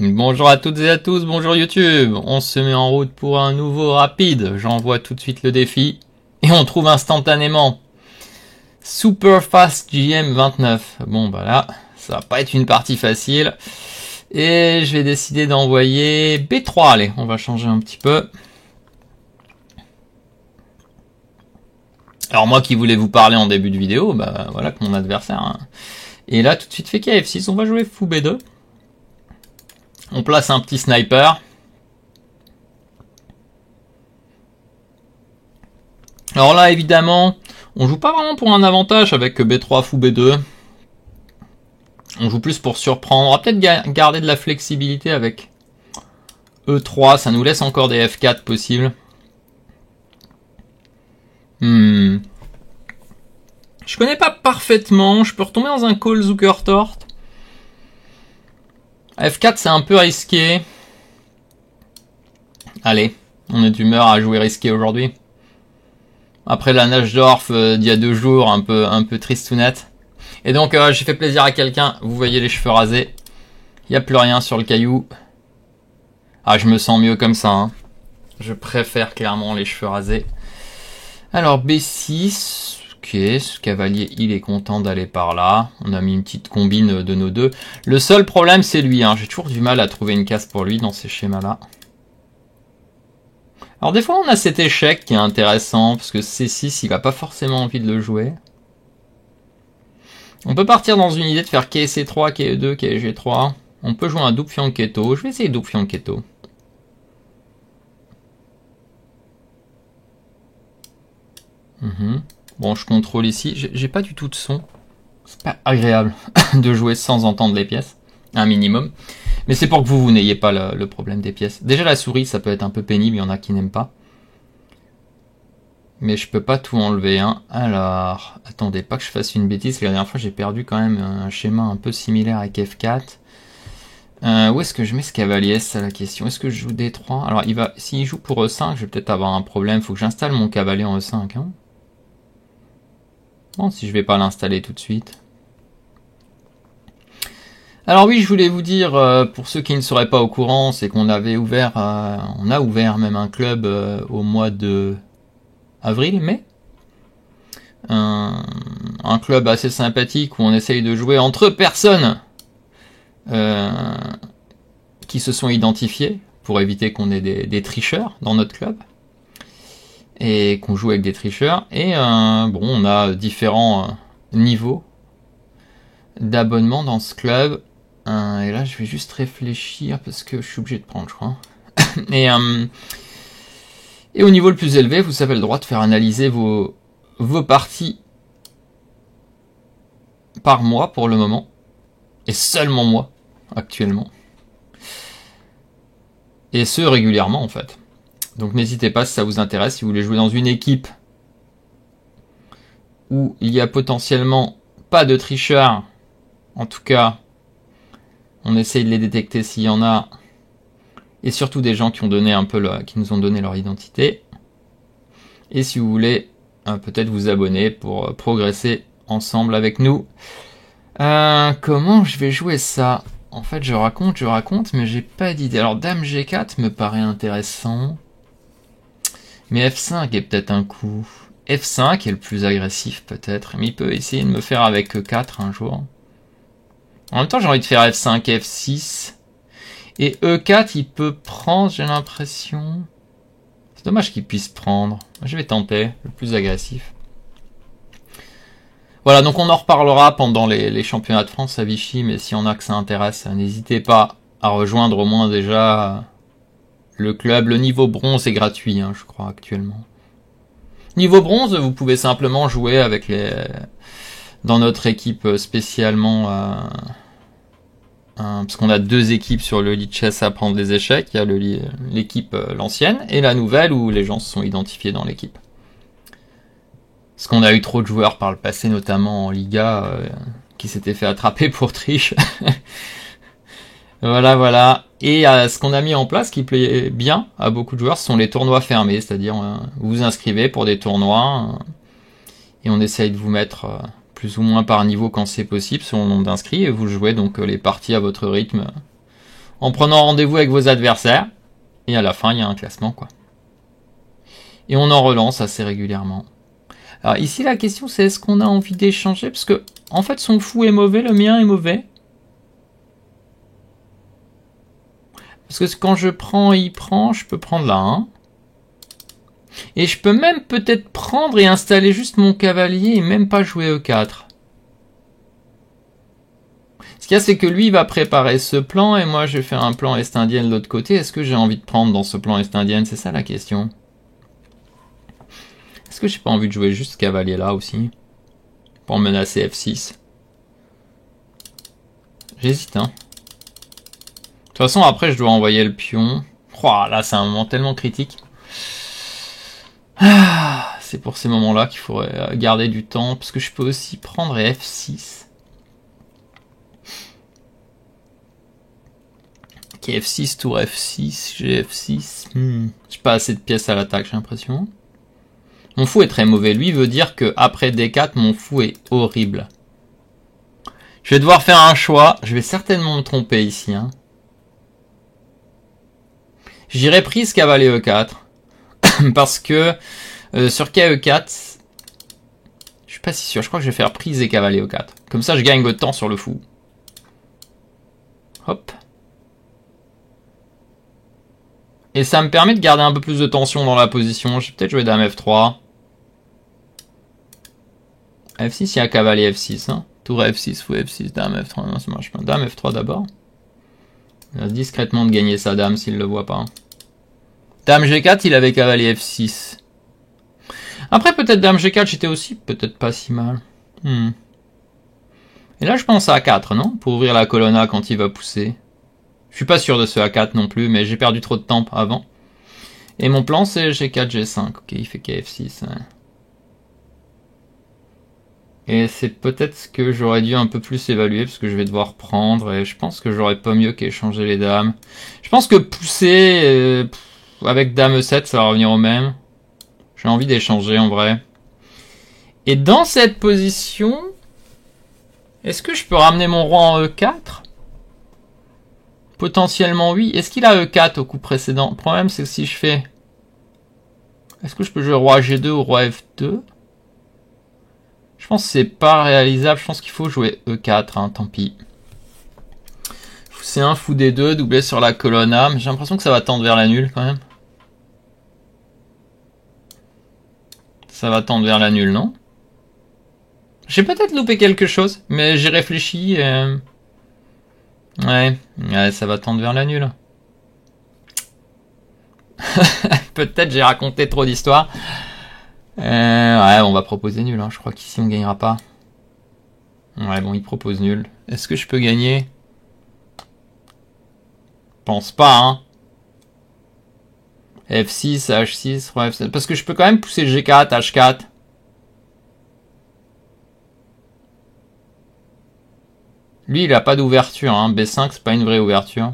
Bonjour à toutes et à tous, bonjour YouTube. On se met en route pour un nouveau rapide. J'envoie tout de suite le défi. Et on trouve instantanément Super Fast GM 29. Bon bah là, ça va pas être une partie facile. Et je vais décider d'envoyer B3. Allez, on va changer un petit peu. Alors moi qui voulais vous parler en début de vidéo, bah voilà que mon adversaire. Hein. Et là tout de suite fait KF6, on va jouer fou B2. On place un petit sniper. Alors là, évidemment, on joue pas vraiment pour un avantage avec B3 fou B2. On joue plus pour surprendre. On va peut-être garder de la flexibilité avec E3. Ça nous laisse encore des F4 possibles. Je connais pas parfaitement. Je peux retomber dans un call Zucker-Tort. F4 c'est un peu risqué. Allez, on est d'humeur à jouer risqué aujourd'hui. Après la Najdorf d'il y a 2 jours, un peu tristounette. Et donc j'ai fait plaisir à quelqu'un, vous voyez les cheveux rasés. Il n'y a plus rien sur le caillou. Ah, je me sens mieux comme ça. Hein. Je préfère clairement les cheveux rasés. Alors B6... Ok, ce cavalier, il est content d'aller par là. On a mis une petite combine de nos deux. Le seul problème, c'est lui. Hein. J'ai toujours du mal à trouver une case pour lui dans ces schémas-là. Alors des fois, on a cet échec qui est intéressant, parce que C6, il n'a pas forcément envie de le jouer. On peut partir dans une idée de faire KC3, KE2, KG3. On peut jouer un double fianchetto. Je vais essayer double fianchetto. Bon, je contrôle ici. J'ai pas du tout de son. C'est pas agréable de jouer sans entendre les pièces. Un minimum. Mais c'est pour que vous n'ayez pas le problème des pièces. Déjà, la souris, ça peut être un peu pénible. Il y en a qui n'aiment pas. Mais je peux pas tout enlever. Hein. Alors, attendez, pas que je fasse une bêtise. La dernière fois, j'ai perdu quand même un schéma un peu similaire avec F4. Où est-ce que je mets ce cavalier? C'est la question. Est-ce que je joue D3? Alors, s'il joue pour E5, je vais peut-être avoir un problème. Faut que j'installe mon cavalier en E5. Hein. Bon, si je vais pas l'installer tout de suite. Alors oui, je voulais vous dire, pour ceux qui ne seraient pas au courant, c'est qu'on avait ouvert, on a ouvert même un club au mois de avril-mai. Un club assez sympathique où on essaye de jouer entre personnes qui se sont identifiées pour éviter qu'on ait des tricheurs dans notre club. Et qu'on joue avec des tricheurs. Et bon, on a différents niveaux d'abonnement dans ce club. Et là, je vais juste réfléchir parce que je suis obligé de prendre, je crois. Et au niveau le plus élevé, vous avez le droit de faire analyser vos parties par mois pour le moment. Et seulement moi, actuellement. Et ce, régulièrement, en fait. Donc n'hésitez pas si ça vous intéresse, si vous voulez jouer dans une équipe où il y a potentiellement pas de tricheurs, en tout cas, on essaye de les détecter s'il y en a, et surtout des gens qui ont donné qui nous ont donné leur identité. Et si vous voulez peut-être vous abonner pour progresser ensemble avec nous. Comment je vais jouer ça? En fait, je raconte, mais j'ai pas d'idée. Alors Dame G4 me paraît intéressant. Mais F5 est peut-être un coup. F5 est le plus agressif peut-être. Mais il peut essayer de me faire avec E4 un jour. En même temps, j'ai envie de faire F5 et F6. Et E4, il peut prendre, j'ai l'impression. C'est dommage qu'il puisse prendre. Je vais tenter le plus agressif. Voilà, donc on en reparlera pendant les championnats de France à Vichy. Mais si on a que ça intéresse, n'hésitez pas à rejoindre au moins déjà... le club. Le niveau bronze est gratuit, hein, je crois, actuellement. Niveau bronze, vous pouvez simplement jouer avec dans notre équipe spécialement, parce qu'on a 2 équipes sur le Lichess à prendre des échecs. Il y a l'équipe l'ancienne et la nouvelle où les gens se sont identifiés dans l'équipe. Parce qu'on a eu trop de joueurs par le passé, notamment en Liga, qui s'étaient fait attraper pour triche. Voilà. Et ce qu'on a mis en place, qui plaît bien à beaucoup de joueurs, ce sont les tournois fermés. C'est-à-dire, vous vous inscrivez pour des tournois et on essaye de vous mettre plus ou moins par niveau quand c'est possible, selon le nombre d'inscrits. Et vous jouez donc les parties à votre rythme en prenant rendez-vous avec vos adversaires. Et à la fin, il y a un classement, quoi. Et on en relance assez régulièrement. Alors ici, la question, c'est est-ce qu'on a envie d'échanger? Parce que, en fait, son fou est mauvais, le mien est mauvais. Parce que quand je prends, il prend, je peux prendre là, hein. Et je peux même peut-être prendre et installer juste mon cavalier et même pas jouer E4. Ce qu'il y a, c'est que lui, il va préparer ce plan et moi, je vais faire un plan est-indien de l'autre côté. Est-ce que j'ai envie de prendre dans ce plan est-indien? C'est ça la question. Est-ce que j'ai pas envie de jouer juste cavalier là aussi? Pour menacer F6. J'hésite, hein. De toute façon, après, je dois envoyer le pion. Oh, là, c'est un moment tellement critique. Ah, c'est pour ces moments-là qu'il faudrait garder du temps. Parce que je peux aussi prendre F6. Ok, F6, tour F6, j'ai F6. J'ai pas assez de pièces à l'attaque, j'ai l'impression. Mon fou est très mauvais. Lui veut dire que après D4, mon fou est horrible. Je vais devoir faire un choix. Je vais certainement me tromper ici, hein. J'irai prise cavalier E4. Parce que sur KE4, je suis pas si sûr. Je crois que je vais faire prise et cavalier E4. Comme ça, je gagne votre temps sur le fou. Hop. Et ça me permet de garder un peu plus de tension dans la position. Je vais peut-être jouer dame F3. F6, il y a cavalier F6. Hein. Tour F6, fou F6, dame F3. Non, ça marche pas. Dame F3 d'abord. Il va discrètement de gagner sa dame s'il ne le voit pas. Dame G4, il avait cavalier F6. Après, peut-être dame G4, j'étais aussi peut-être pas si mal. Et là, je pense à A4, non? Pour ouvrir la colonna quand il va pousser. Je suis pas sûr de ce A4 non plus, mais j'ai perdu trop de temps avant. Et mon plan, c'est G4, G5. Ok, il fait KF6. Ouais. Et c'est peut-être ce que j'aurais dû un peu plus évaluer, parce que je vais devoir prendre, et je pense que j'aurais pas mieux qu'échanger les dames. Je pense que pousser avec dame E7, ça va revenir au même. J'ai envie d'échanger en vrai. Et dans cette position, est-ce que je peux ramener mon roi en E4 ? Potentiellement oui. Est-ce qu'il a E4 au coup précédent? Le problème c'est que si je fais... Est-ce que je peux jouer roi G2 ou roi F2? Je pense que c'est pas réalisable. Je pense qu'il faut jouer E4. Hein, tant pis. C'est un fou D2, doublé sur la colonne A. Mais j'ai l'impression que ça va tendre vers la nulle quand même. Ça va tendre vers la nulle, non? J'ai peut-être loupé quelque chose, mais j'ai réfléchi. Ouais, ça va tendre vers la nulle. Peut-être j'ai raconté trop d'histoires. Ouais, on va proposer nul. Hein. Je crois qu'ici on gagnera pas. Ouais, bon, il propose nul. Est-ce que je peux gagner? Pense pas, hein. F6, H6, roi F7. Parce que je peux quand même pousser G4, H4. Lui, il a pas d'ouverture. Hein. B5, c'est pas une vraie ouverture.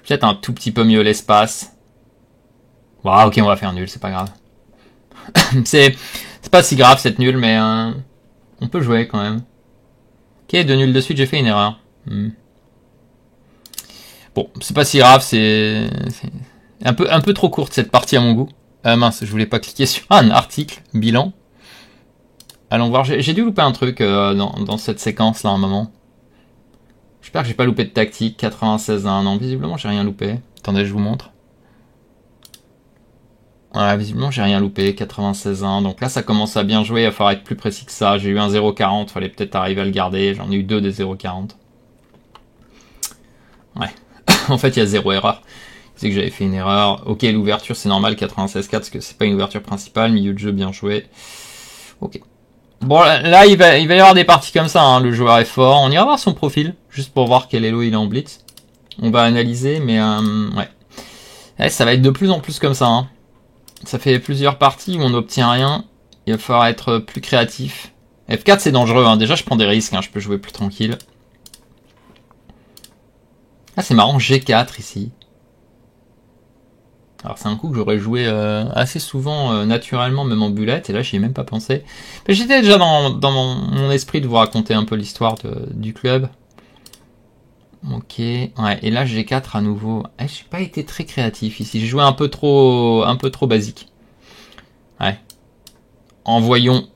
Peut-être un tout petit peu mieux l'espace. Bon, ok, on va faire nul, c'est pas grave. c'est pas si grave cette nulle, mais on peut jouer quand même. Ok, 2 nuls de suite, j'ai fait une erreur. Bon, c'est pas si grave, c'est un peu trop courte cette partie à mon goût. Mince, je voulais pas cliquer sur un article, bilan. Allons voir, j'ai dû louper un truc dans cette séquence là un moment. J'espère que j'ai pas loupé de tactique. 96 à 1 an. Visiblement, j'ai rien loupé. Attendez, je vous montre. Voilà, visiblement, j'ai rien loupé. 96 à 1. Donc là, ça commence à bien jouer. Il va falloir être plus précis que ça. J'ai eu un 0,40. Fallait peut-être arriver à le garder. J'en ai eu 2 des 0,40. Ouais. En fait, il y a 0 erreur. C'est que j'avais fait une erreur. Ok, l'ouverture, c'est normal. 96,4 parce que c'est pas une ouverture principale. Milieu de jeu, bien joué. Ok. Bon, là, il va y avoir des parties comme ça, hein. Le joueur est fort. On ira voir son profil, juste pour voir quel elo il est en blitz. On va analyser, mais ouais, ça va être de plus en plus comme ça. Hein. Ça fait plusieurs parties où on n'obtient rien. Il va falloir être plus créatif. F4, c'est dangereux. Hein. Déjà, je prends des risques. Hein. Je peux jouer plus tranquille. Ah, c'est marrant, G4 ici. Alors c'est un coup que j'aurais joué assez souvent naturellement, même en bullette, et là j'y ai même pas pensé. Mais j'étais déjà dans mon esprit de vous raconter un peu l'histoire du club. Ok, ouais, et là G4 à nouveau. Eh, j'ai pas été très créatif ici, j'ai joué un peu trop basique. Ouais. Envoyons.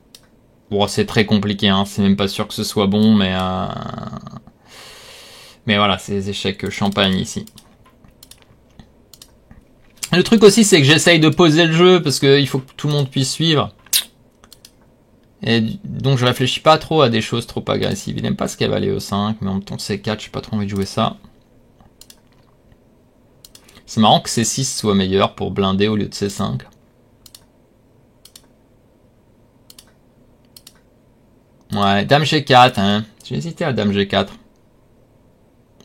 Bon, c'est très compliqué, hein. C'est même pas sûr que ce soit bon, mais voilà, c'est des échecs champagne ici. Le truc aussi, c'est que j'essaye de poser le jeu parce qu'il faut que tout le monde puisse suivre. Et donc je réfléchis pas trop à des choses trop agressives. Il aime pas ce cavalier E5, mais en même temps C4, j'ai pas trop envie de jouer ça. C'est marrant que C6 soit meilleur pour blinder au lieu de C5. Ouais, Dame G4, hein. J'ai hésité à Dame G4.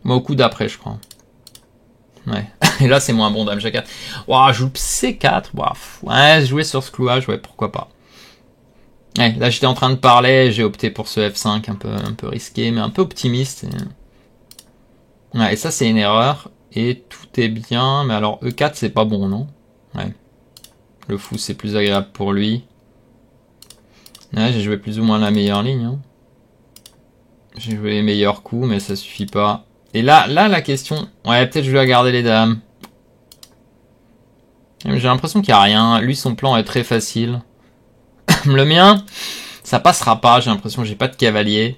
Mais au coup d'après, je crois. Ouais. Et là, c'est moins bon, Dame G4. Ouah, je joue C4. Ouah, ouais, jouer sur ce clouage, ouais, pourquoi pas. Ouais, là, j'étais en train de parler, j'ai opté pour ce F5 un peu risqué, mais un peu optimiste. Ouais, et ça, c'est une erreur. Et tout est bien, mais alors E4, c'est pas bon, non? Ouais. Le fou, c'est plus agréable pour lui. Ouais, j'ai joué plus ou moins la meilleure ligne. Hein. J'ai joué les meilleurs coups, mais ça suffit pas. Et là, la question... Ouais, peut-être je vais garder les dames. J'ai l'impression qu'il n'y a rien. Lui, son plan est très facile. Le mien, ça passera pas. J'ai l'impression que j'ai pas de cavalier.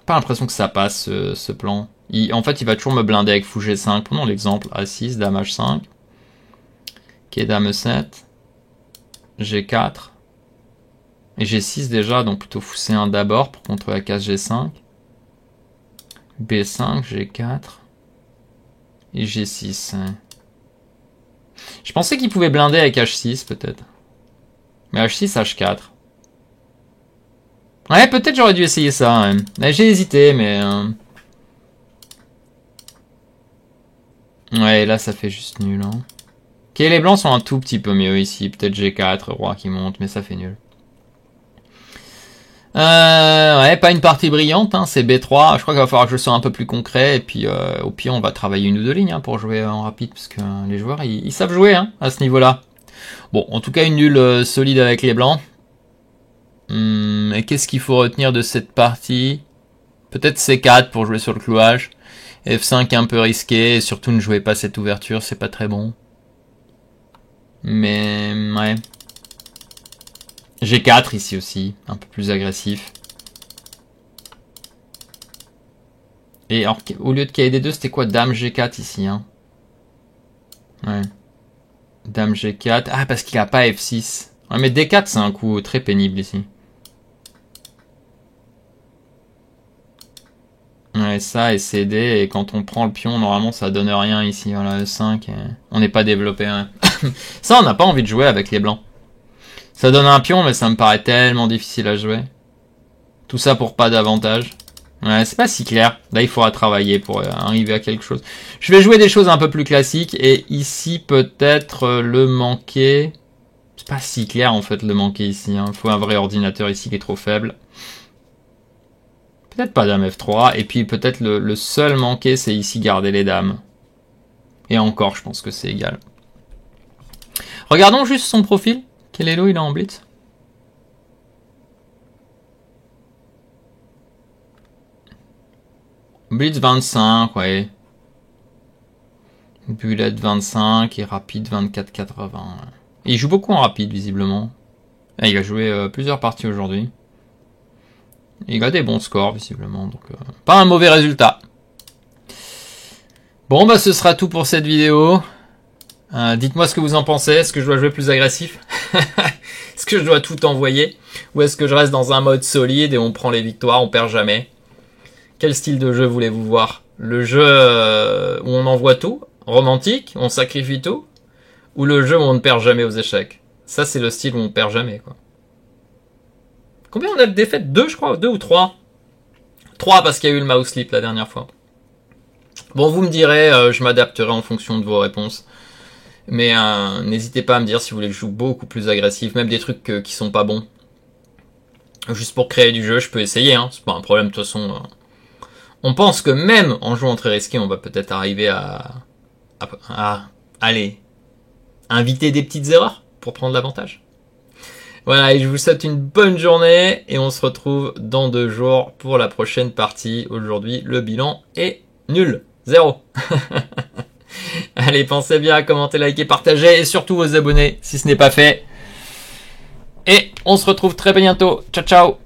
Pas l'impression que ça passe, ce plan. En fait, il va toujours me blinder avec fou G5. Prenons l'exemple. A6, dame H5. Ok, dame E7. G4. Et G6 déjà, donc plutôt fou C1 d'abord pour contrôler la case G5. B5, G4. Et G6. Je pensais qu'il pouvait blinder avec H6 peut-être. Mais H6, H4. Ouais, peut-être j'aurais dû essayer ça. Ouais. J'ai hésité, mais... Ouais, là ça fait juste nul. Hein. Ok, les blancs sont un tout petit peu mieux ici. Peut-être G4, roi qui monte, mais ça fait nul. Ouais, pas une partie brillante, hein, c'est B3. Je crois qu'il va falloir que je sois un peu plus concret. Et puis, au pire, on va travailler une ou deux lignes hein, pour jouer en rapide. Parce que les joueurs, ils savent jouer hein, à ce niveau-là. Bon, en tout cas, une nulle solide avec les blancs. Et qu'est-ce qu'il faut retenir de cette partie? Peut-être C4 pour jouer sur le clouage. F5 un peu risqué. Et surtout, ne jouez pas cette ouverture, c'est pas très bon. Mais, ouais. G4 ici aussi, un peu plus agressif. Et alors, au lieu de KD2, c'était quoi? Dame G4 ici, hein. Ouais. Dame G4. Ah, parce qu'il a pas F6. Ouais, mais D4, c'est un coup très pénible ici. Ouais, ça et CD, et quand on prend le pion, normalement, ça donne rien ici. Voilà, E5, on n'est pas développé. Hein. Ça, on n'a pas envie de jouer avec les blancs. Ça donne un pion, mais ça me paraît tellement difficile à jouer. Tout ça pour pas d'avantage. Ouais, c'est pas si clair. Là, il faudra travailler pour arriver à quelque chose. Je vais jouer des choses un peu plus classiques. Et ici, peut-être le manquer. C'est pas si clair, en fait, le manquer ici. Il faut un vrai ordinateur ici qui est trop faible. Peut-être pas dame F3. Et puis, peut-être le seul manqué, c'est ici garder les dames. Et encore, je pense que c'est égal. Regardons juste son profil. Quel elo il a en blitz? Blitz 25, ouais. Bullet 25 et rapide 24-80. Il joue beaucoup en rapide, visiblement. Et il a joué plusieurs parties aujourd'hui. Il a des bons scores, visiblement. Donc, pas un mauvais résultat. Bon, bah ce sera tout pour cette vidéo. Dites-moi ce que vous en pensez. Est-ce que je dois jouer plus agressif? Est-ce que je dois tout envoyer? Ou est-ce que je reste dans un mode solide et on prend les victoires, on perd jamais? Quel style de jeu voulez-vous voir? Le jeu où on envoie tout, romantique, on sacrifie tout? Ou le jeu où on ne perd jamais aux échecs? Ça, c'est le style où on perd jamais, quoi. Combien on a de défaites? 2, je crois. 2 ou 3? 3 parce qu'il y a eu le mouse slip la dernière fois. Bon, vous me direz, je m'adapterai en fonction de vos réponses. Mais n'hésitez pas à me dire si vous voulez que je joue beaucoup plus agressif, même des trucs qui sont pas bons. Juste pour créer du jeu, je peux essayer, hein. C'est pas un problème, de toute façon. On pense que même en jouant très risqué, on va peut-être arriver à aller inviter des petites erreurs pour prendre l'avantage. Voilà, et je vous souhaite une bonne journée et on se retrouve dans 2 jours pour la prochaine partie. Aujourd'hui, le bilan est nul. 0. Allez, pensez bien à commenter, liker, partager et surtout vous abonner si ce n'est pas fait. Et on se retrouve très bientôt. Ciao, ciao.